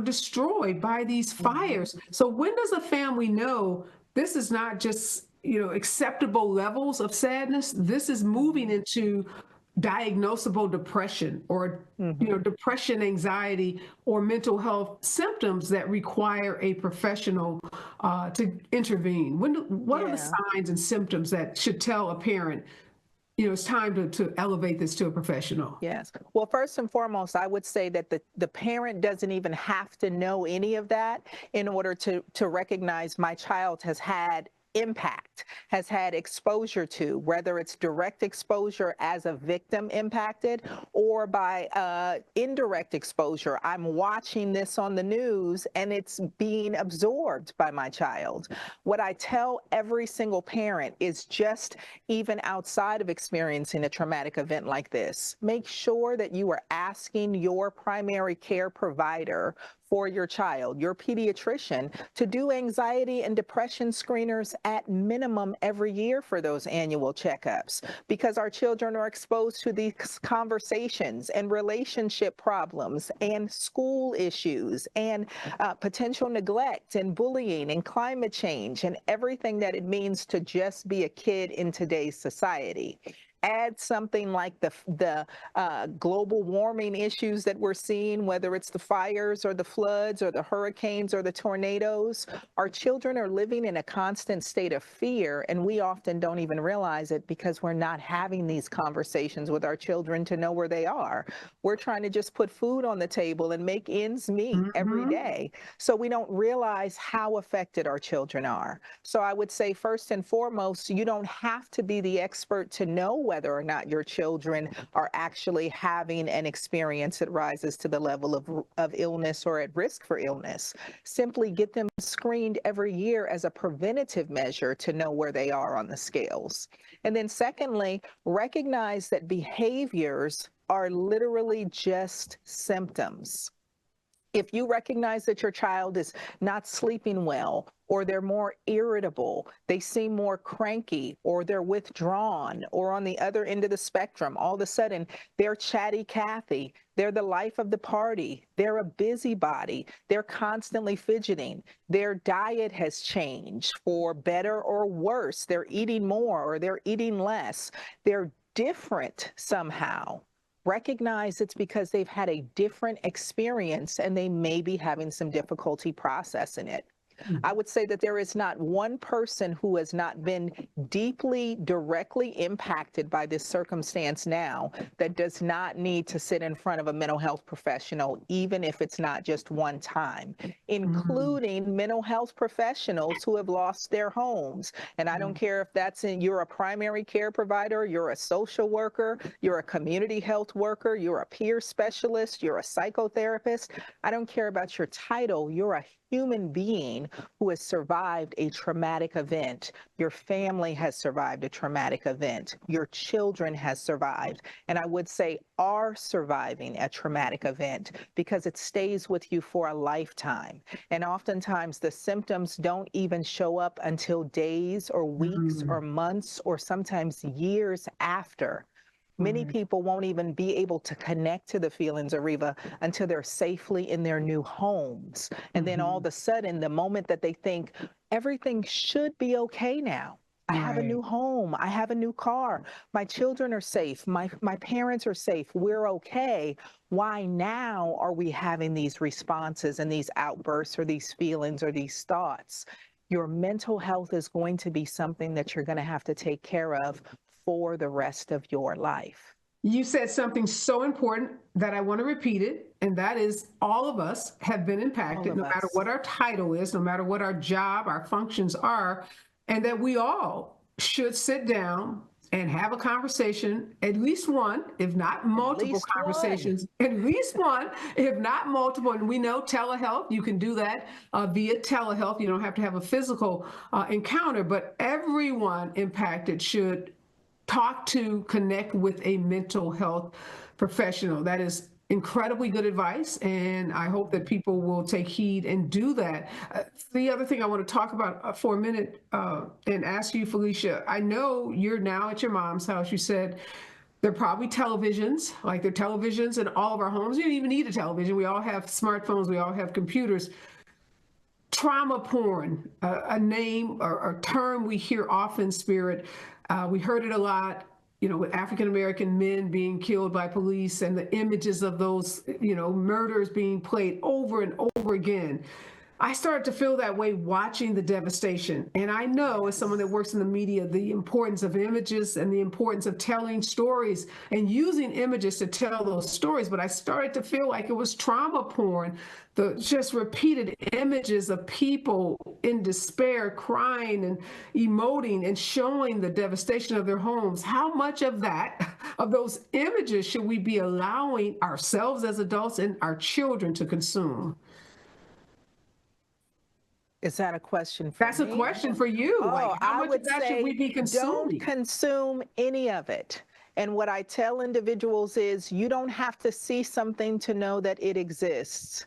destroyed by these Mhm. fires. So when does a family know this is not just acceptable levels of sadness? This is moving Mhm. into diagnosable depression or Mhm. depression, anxiety, or mental health symptoms that require a professional to intervene. What are the Yeah. signs and symptoms that should tell a parent, it's time to elevate this to a professional? Yes. Well, first and foremost, I would say that the parent doesn't even have to know any of that in order to recognize my child has had impact, has had exposure to, whether it's direct exposure as a victim impacted or by indirect exposure. I'm watching this on the news and it's being absorbed by my child. What I tell every single parent is just even outside of experiencing a traumatic event like this, make sure that you are asking your primary care provider for your child, your pediatrician, to do anxiety and depression screeners at minimum every year for those annual checkups, because our children are exposed to these conversations and relationship problems and school issues and potential neglect and bullying and climate change and everything that it means to just be a kid in today's society. Add something like the global warming issues that we're seeing, whether it's the fires or the floods or the hurricanes or the tornadoes. Our children are living in a constant state of fear, and we often don't even realize it because we're not having these conversations with our children to know where they are. We're trying to just put food on the table and make ends meet every day. So we don't realize how affected our children are. So I would say, first and foremost, you don't have to be the expert to know whether or not your children are actually having an experience that rises to the level of illness or at risk for illness. Simply get them screened every year as a preventative measure to know where they are on the scales. And then secondly, recognize that behaviors are literally just symptoms. If you recognize that your child is not sleeping well, or they're more irritable, they seem more cranky, or they're withdrawn, or on the other end of the spectrum, all of a sudden they're chatty Cathy, they're the life of the party, they're a busybody, they're constantly fidgeting, their diet has changed for better or worse, they're eating more or they're eating less, they're different somehow. Recognize it's because they've had a different experience and they may be having some difficulty processing it. I would say that there is not one person who has not been deeply, directly impacted by this circumstance now that does not need to sit in front of a mental health professional, even if it's not just one time, including mental health professionals who have lost their homes. And I don't care if that's you're a primary care provider, you're a social worker, you're a community health worker, you're a peer specialist, you're a psychotherapist. I don't care about your title, you're a human being who has survived a traumatic event. Your family has survived a traumatic event. Your children has survived. And I would say are surviving a traumatic event because it stays with you for a lifetime. And oftentimes the symptoms don't even show up until days or weeks or months or sometimes years after. Many people won't even be able to connect to the feelings, Areva, until they're safely in their new homes. And then all of a sudden, the moment that they think everything should be okay now, I have a new home, I have a new car, my children are safe, my parents are safe, we're okay. Why now are we having these responses and these outbursts or these feelings or these thoughts? Your mental health is going to be something that you're going to have to take care of for the rest of your life. You said something so important that I want to repeat it, and that is all of us have been impacted, no matter what our title is, no matter what our job, our functions are, and that we all should sit down and have a conversation, at least one, if not multiple conversations, at least one, if not multiple. And we know telehealth, you can do that via telehealth. You don't have to have a physical encounter, but everyone impacted should connect with a mental health professional. That is incredibly good advice, and I hope that people will take heed and do that. The other thing I want to talk about for a minute and ask you, Felicia, I know you're now at your mom's house. You said there are probably televisions, like there are televisions in all of our homes. You don't even need a television. We all have smartphones. We all have computers. Trauma porn, a name or a term we hear often, Spirit. We heard it a lot, with African-American men being killed by police and the images of those, murders being played over and over again. I started to feel that way watching the devastation. And I know, as someone that works in the media, the importance of images and the importance of telling stories and using images to tell those stories. But I started to feel like it was trauma porn, the just repeated images of people in despair, crying and emoting and showing the devastation of their homes. How much of those images should we be allowing ourselves as adults and our children to consume? Is that a question for That's me? A question for you. Oh, how I much would of that say should we be consuming? Don't consume any of it. And what I tell individuals is you don't have to see something to know that it exists.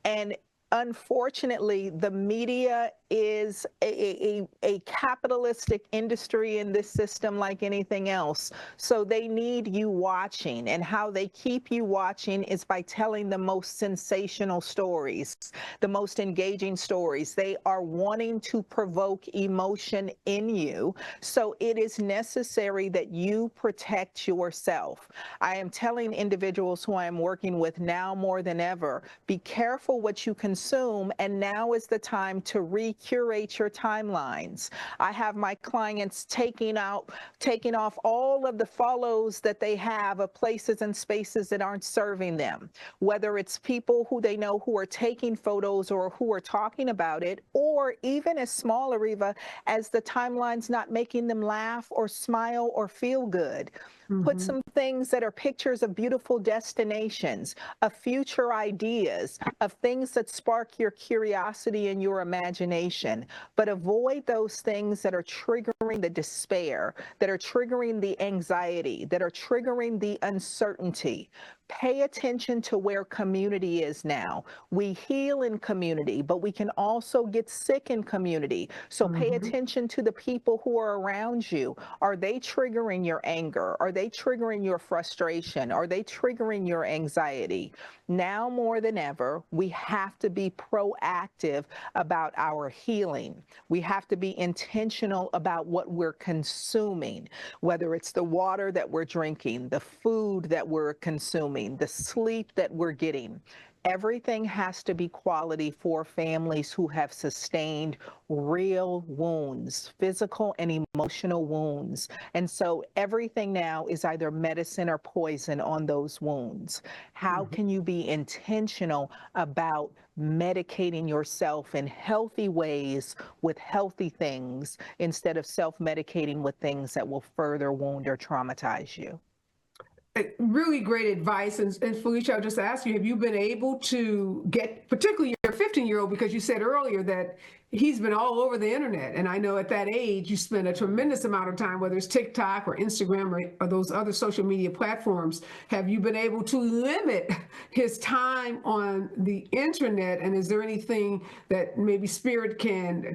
And unfortunately, the media is a capitalistic industry in this system like anything else. So they need you watching, and how they keep you watching is by telling the most sensational stories, the most engaging stories. They are wanting to provoke emotion in you. So it is necessary that you protect yourself. I am telling individuals who I am working with now more than ever, be careful what you consume, and now is the time to recurate your timelines. I have my clients taking off all of the follows that they have of places and spaces that aren't serving them, whether it's people who they know who are taking photos or who are talking about it, or even as small, Areva, as the timeline's not making them laugh or smile or feel good. Put some things that are pictures of beautiful destinations, of future ideas, of things that spark your curiosity and your imagination. But avoid those things that are triggering the despair, that are triggering the anxiety, that are triggering the uncertainty. Pay attention to where community is now. We heal in community, but we can also get sick in community. So pay attention to the people who are around you. Are they triggering your anger? Are they triggering your frustration? Are they triggering your anxiety? Now more than ever, we have to be proactive about our healing. We have to be intentional about what we're consuming, whether it's the water that we're drinking, the food that we're consuming, the sleep that we're getting. Everything has to be quality for families who have sustained real wounds, physical and emotional wounds. And so everything now is either medicine or poison on those wounds. How can you be intentional about medicating yourself in healthy ways with healthy things instead of self-medicating with things that will further wound or traumatize you? Really great advice. And Felicia, I'll just ask you, have you been able to get, particularly your 15-year-old, because you said earlier that he's been all over the internet. And I know at that age, you spend a tremendous amount of time, whether it's TikTok or Instagram or those other social media platforms. Have you been able to limit his time on the internet? And is there anything that maybe Spirit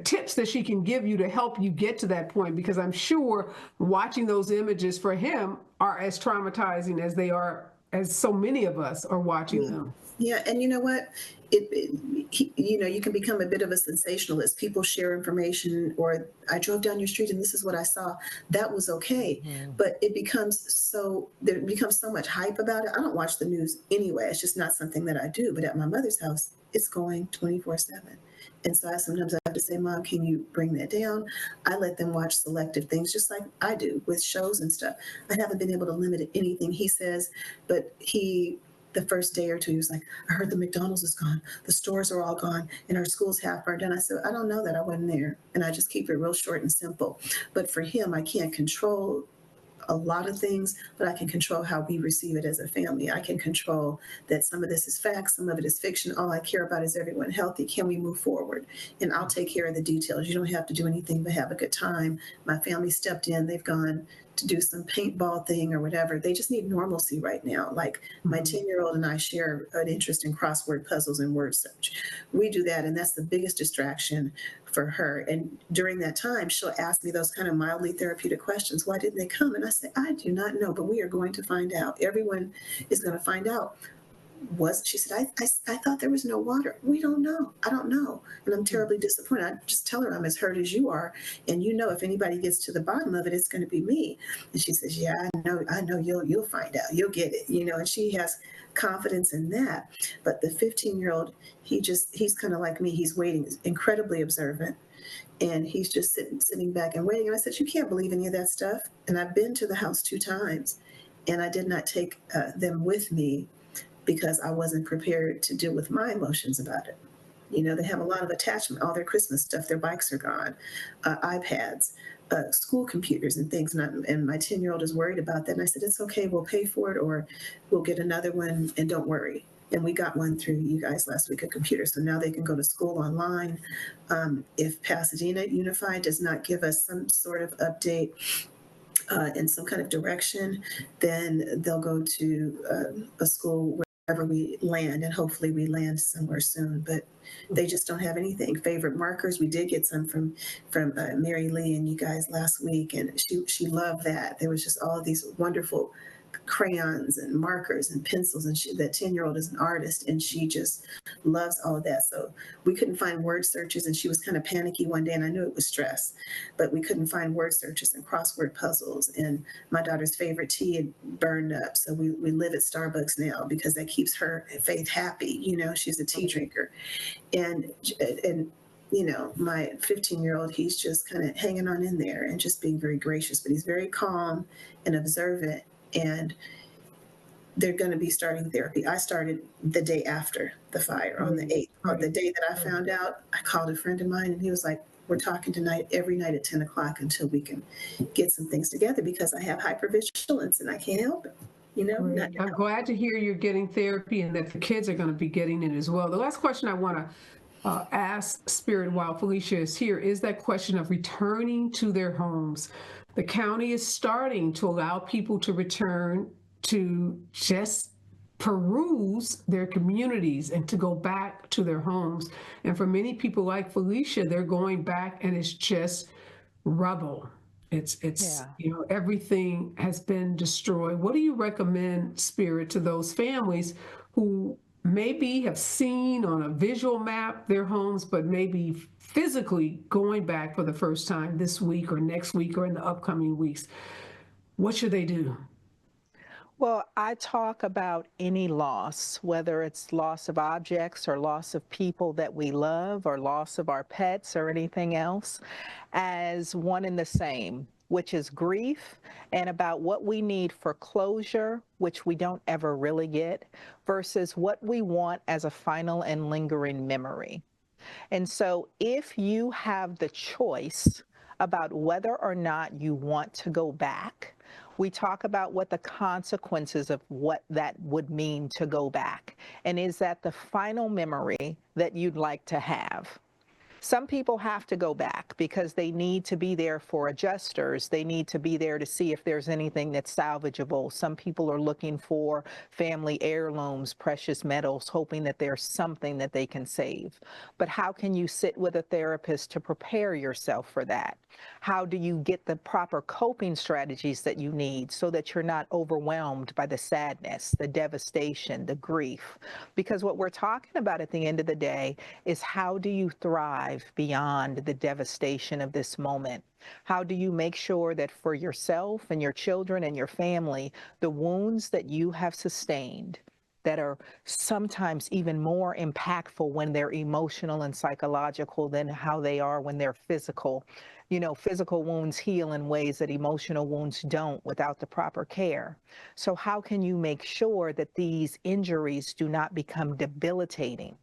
tips that she can give you to help you get to that point? Because I'm sure watching those images for him are as traumatizing as they are, as so many of us are watching them. Yeah, and you know what? You can become a bit of a sensationalist. People share information, or I drove down your street and this is what I saw. That was okay, but there becomes so much hype about it. I don't watch the news anyway. It's just not something that I do. But at my mother's house, it's going 24/7. And so sometimes I have to say, Mom, can you bring that down? I let them watch selective things just like I do with shows and stuff. I haven't been able to limit anything he says, but the first day or two, he was like, I heard the McDonald's is gone. The stores are all gone and our school's half burned down. I said, I don't know that, I wasn't there. And I just keep it real short and simple. But for him, I can't control a lot of things, but I can control how we receive it as a family. I can control that some of this is facts, some of it is fiction. All I care about is everyone healthy. Can we move forward? And I'll take care of the details. You don't have to do anything but have a good time. My family stepped in. They've gone to do some paintball thing or whatever. They just need normalcy right now. Like my 10-year-old and I share an interest in crossword puzzles and word search. We do that, and that's the biggest distraction for her. And during that time, she'll ask me those kind of mildly therapeutic questions. Why didn't they come? And I say, I do not know, but we are going to find out. Everyone is going to find out. She said, I thought there was no water. We don't know. I don't know. And I'm terribly disappointed. I just tell her I'm as hurt as you are. And if anybody gets to the bottom of it, it's going to be me. And she says, yeah, I know you'll find out. You'll get it, and she has confidence in that. But the 15-year-old, he's kind of like me. He's waiting, he's incredibly observant. And he's just sitting back and waiting. And I said, you can't believe any of that stuff. And I've been to the house 2 times, and I did not take them with me because I wasn't prepared to deal with my emotions about it. They have a lot of attachment, all their Christmas stuff, their bikes are gone, iPads, school computers and things. And my 10-year-old is worried about that. And I said, it's okay, we'll pay for it, or we'll get another one, and don't worry. And we got one through you guys last week, a computer. So now they can go to school online. If Pasadena Unified does not give us some sort of update and some kind of direction, then they'll go to a school where we land, and hopefully we land somewhere soon. But they just don't have anything. Favorite markers, we did get some from Mary Lee and you guys last week, and she loved that. There was just all these wonderful crayons and markers and pencils, and that 10-year-old is an artist, and she just loves all of that. So we couldn't find word searches, and she was kind of panicky one day, and I knew it was stress, but we couldn't find word searches and crossword puzzles, and my daughter's favorite tea had burned up, so we live at Starbucks now because that keeps her Faith happy. She's a tea drinker, and my 15-year-old, he's just kind of hanging on in there and just being very gracious, but he's very calm and observant. And they're going to be starting therapy. I started the day after the fire on the 8th. On the day that I found out, I called a friend of mine, and he was like, we're talking tonight, every night at 10 o'clock until we can get some things together, because I have hypervigilance and I can't help it. I'm glad to hear you're getting therapy and that the kids are going to be getting it as well. The last question I want to ask Spirit while Felicia is here is that question of returning to their homes. The county is starting to allow people to return to just peruse their communities and to go back to their homes. And for many people like Felicia, they're going back and it's just rubble. It's everything has been destroyed. What do you recommend, Spirit, to those families who maybe have seen on a visual map their homes, but maybe physically going back for the first time this week or next week or in the upcoming weeks? What should they do? Well, I talk about any loss, whether it's loss of objects or loss of people that we love or loss of our pets or anything else, as one and the same, which is grief and about what we need for closure, which we don't ever really get, versus what we want as a final and lingering memory. And so if you have the choice about whether or not you want to go back, we talk about what the consequences of what that would mean to go back. And is that the final memory that you'd like to have? Some people have to go back because they need to be there for adjusters. They need to be there to see if there's anything that's salvageable. Some people are looking for family heirlooms, precious metals, hoping that there's something that they can save. But how can you sit with a therapist to prepare yourself for that? How do you get the proper coping strategies that you need so that you're not overwhelmed by the sadness, the devastation, the grief? Because what we're talking about at the end of the day is how do you thrive beyond the devastation of this moment? How do you make sure that for yourself and your children and your family, the wounds that you have sustained that are sometimes even more impactful when they're emotional and psychological than how they are when they're physical. Physical wounds heal in ways that emotional wounds don't without the proper care. So how can you make sure that these injuries do not become debilitating?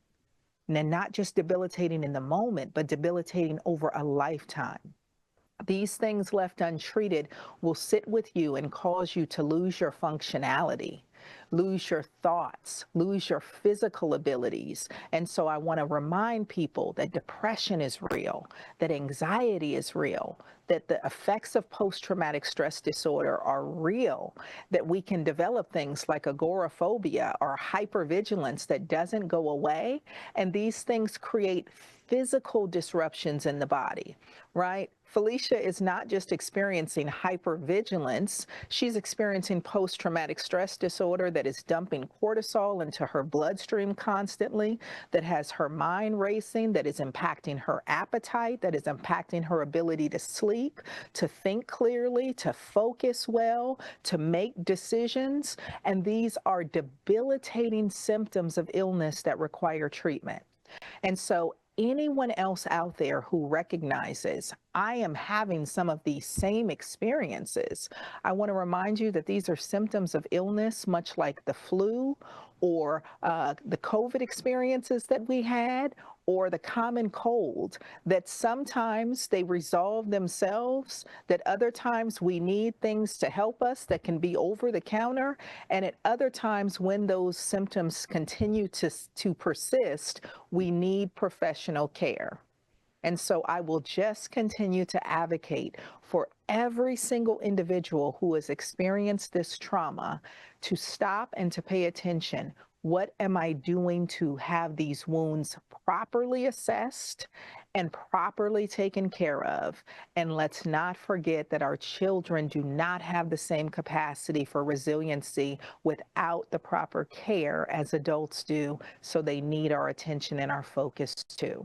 And not just debilitating in the moment, but debilitating over a lifetime. These things left untreated will sit with you and cause you to lose your functionality, lose your thoughts, lose your physical abilities. And so I want to remind people that depression is real, that anxiety is real, that the effects of post-traumatic stress disorder are real, that we can develop things like agoraphobia or hypervigilance that doesn't go away. And these things create physical disruptions in the body, right? Felicia is not just experiencing hypervigilance, she's experiencing post-traumatic stress disorder that is dumping cortisol into her bloodstream constantly, that has her mind racing, that is impacting her appetite, that is impacting her ability to sleep, to think clearly, to focus well, to make decisions. And these are debilitating symptoms of illness that require treatment. And so anyone else out there who recognizes I am having some of these same experiences, I want to remind you that these are symptoms of illness, much like the flu or the COVID experiences that we had, or the common cold, that sometimes they resolve themselves, that other times we need things to help us that can be over the counter, and at other times when those symptoms continue to persist, we need professional care. And so I will just continue to advocate for every single individual who has experienced this trauma to stop and to pay attention. What am I doing to have these wounds properly assessed and properly taken care of? And let's not forget that our children do not have the same capacity for resiliency without the proper care as adults do. So they need our attention and our focus too.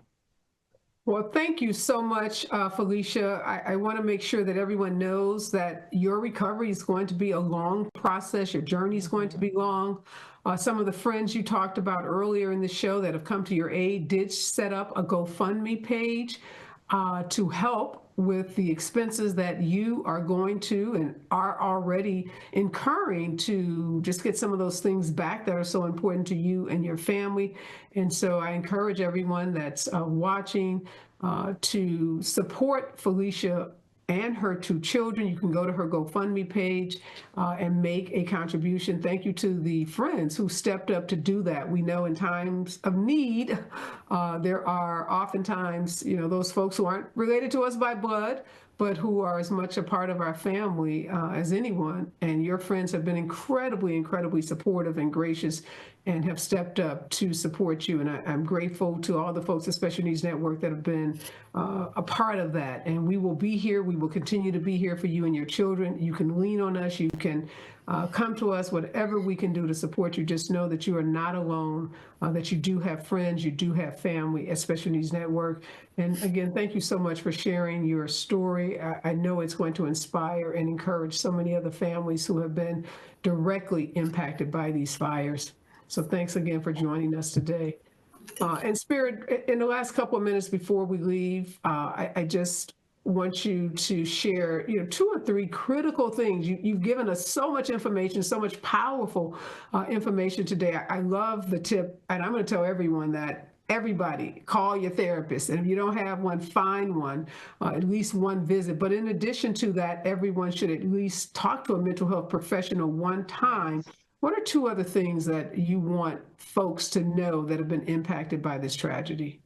Well, thank you so much, Felicia. I want to make sure that everyone knows that your recovery is going to be a long process. Your journey is going to be long. Some of the friends you talked about earlier in the show that have come to your aid did set up a GoFundMe page to help with the expenses that you are going to and are already incurring to just get some of those things back that are so important to you and your family. And so I encourage everyone that's watching to support Felicia and her two children. You can go to her GoFundMe page and make a contribution. Thank you to the friends who stepped up to do that. We know in times of need, there are oftentimes, those folks who aren't related to us by blood, but who are as much a part of our family as anyone. And your friends have been incredibly, incredibly supportive and gracious and have stepped up to support you. And I'm grateful to all the folks at Special Needs Network that have been a part of that. And we will be here. We will continue to be here for you and your children. You can lean on us. You can come to us, whatever we can do to support you. Just know that you are not alone, that you do have friends, you do have family at Special Needs Network. And again, thank you so much for sharing your story. I know it's going to inspire and encourage so many other families who have been directly impacted by these fires. So thanks again for joining us today. And Spirit, in the last couple of minutes before we leave, I just want you to share, 2 or 3 critical things. You've given us so much information, so much powerful information today. I love the tip, and I'm going to tell everyone that everybody call your therapist. And if you don't have one, find one, at least one visit. But in addition to that, everyone should at least talk to a mental health professional one time. What are 2 other things that you want folks to know that have been impacted by this tragedy?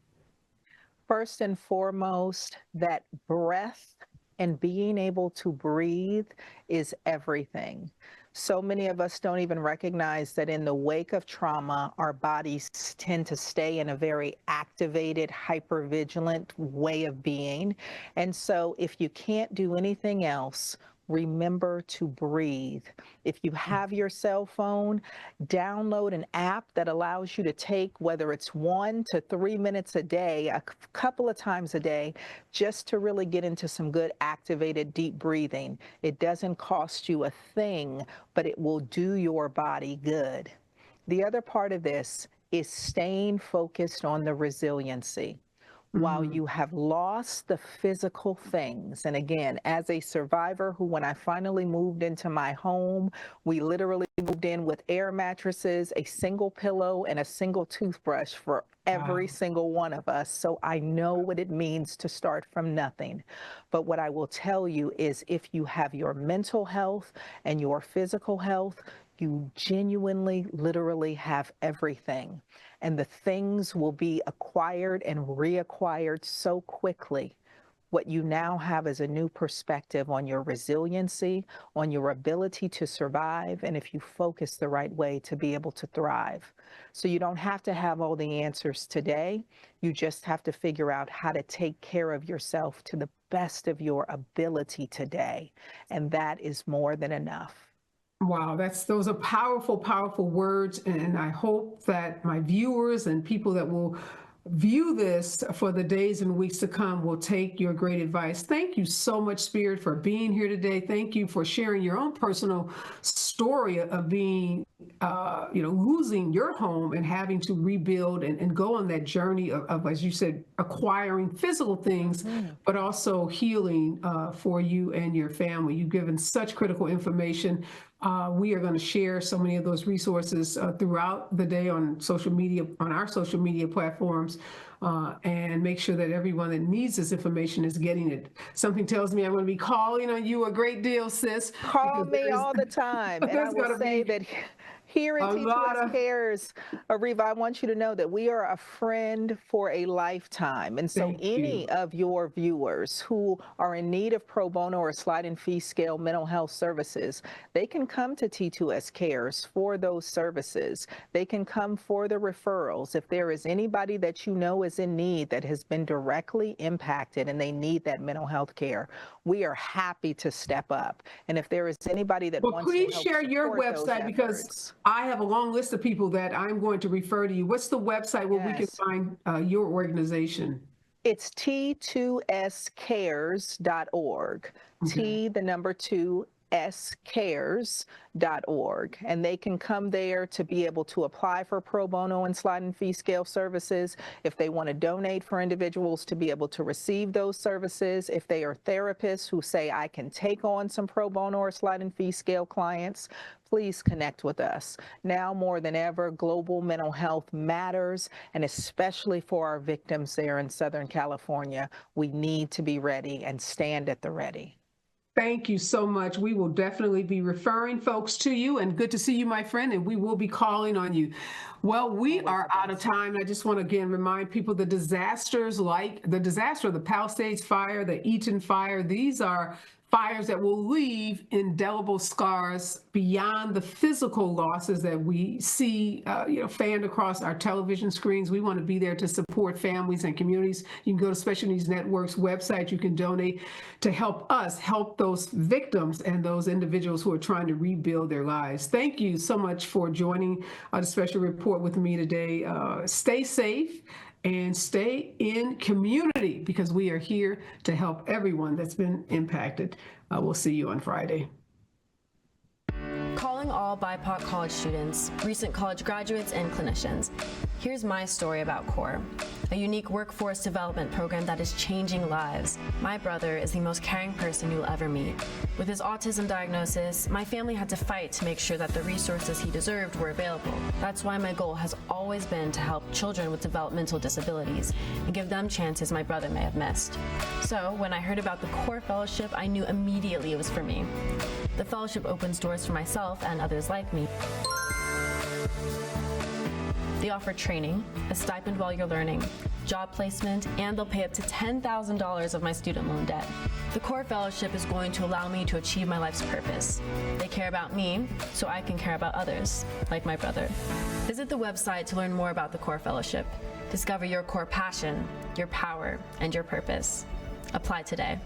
First and foremost, that breath and being able to breathe is everything. So many of us don't even recognize that in the wake of trauma, our bodies tend to stay in a very activated, hypervigilant way of being. And so if you can't do anything else, remember to breathe. If you have your cell phone, download an app that allows you to take, whether it's 1 to 3 minutes a day, a couple of times a day, just to really get into some good activated deep breathing. It doesn't cost you a thing, but it will do your body good. The other part of this is staying focused on the resiliency. While you have lost the physical things, and again, as a survivor who, when I finally moved into my home, we literally moved in with air mattresses, a single pillow, and a single toothbrush for every single one of us. So I know what it means to start from nothing. But what I will tell you is if you have your mental health and your physical health, you genuinely, literally have everything. And the things will be acquired and reacquired so quickly. What you now have is a new perspective on your resiliency, on your ability to survive, and if you focus the right way, to be able to thrive. So you don't have to have all the answers today. You just have to figure out how to take care of yourself to the best of your ability today. And that is more than enough. Wow, those are powerful, powerful words. And I hope that my viewers and people that will view this for the days and weeks to come will take your great advice. Thank you so much, Spirit, for being here today. Thank you for sharing your own personal story of being, losing your home and having to rebuild and go on that journey of, as you said, acquiring physical things, but also healing for you and your family. You've given such critical information. We are going to share so many of those resources throughout the day on social media, on our social media platforms, and make sure that everyone that needs this information is getting it. Something tells me I'm going to be calling on you a great deal, sis. Call me all the time. And I will say that Here at A lot T2S of, Cares, Areva, I want you to know that we are a friend for a lifetime. And so thank any you. of your viewers who are in need of pro bono or sliding fee scale mental health services, they can come to T2S Cares for those services. They can come for the referrals. If there is anybody that you know is in need that has been directly impacted and they need that mental health care, we are happy to step up. And if there is anybody that Well, wants to please help share your support those website because efforts. I have a long list of people that I'm going to refer to you. What's the website where we can Yes. find your organization? It's T2SCares.org. Okay. T, the number 2, scares.org, and they can come there to be able to apply for pro bono and sliding fee scale services. If they want to donate for individuals to be able to receive those services, if they are therapists who say, I can take on some pro bono or sliding fee scale clients, please connect with us. Now more than ever, global mental health matters, and especially for our victims there in Southern California, we need to be ready and stand at the ready. Thank you so much. We will definitely be referring folks to you, and good to see you, my friend, and we will be calling on you. Well, we are out of time. I just want to again remind people the disasters like the disaster of the Palisades fire, the Eaton fire, these are fires that will leave indelible scars beyond the physical losses that we see, fanned across our television screens. We want to be there to support families and communities. You can go to Special Needs Network's website. You can donate to help us help those victims and those individuals who are trying to rebuild their lives. Thank you so much for joining the special report with me today. Stay safe and stay in community because we are here to help everyone that's been impacted. We'll see you on Friday. Calling all BIPOC college students, recent college graduates, and clinicians. Here's my story about CORE, a unique workforce development program that is changing lives. My brother is the most caring person you'll ever meet. With his autism diagnosis, my family had to fight to make sure that the resources he deserved were available. That's why my goal has always been to help children with developmental disabilities and give them chances my brother may have missed. So when I heard about the CORE Fellowship, I knew immediately it was for me. The fellowship opens doors for myself and others like me. They offer training, a stipend while you're learning, job placement, and they'll pay up to $10,000 of my student loan debt. The CORE Fellowship is going to allow me to achieve my life's purpose. They care about me, so I can care about others, like my brother. Visit the website to learn more about the CORE Fellowship. Discover your core passion, your power, and your purpose. Apply today.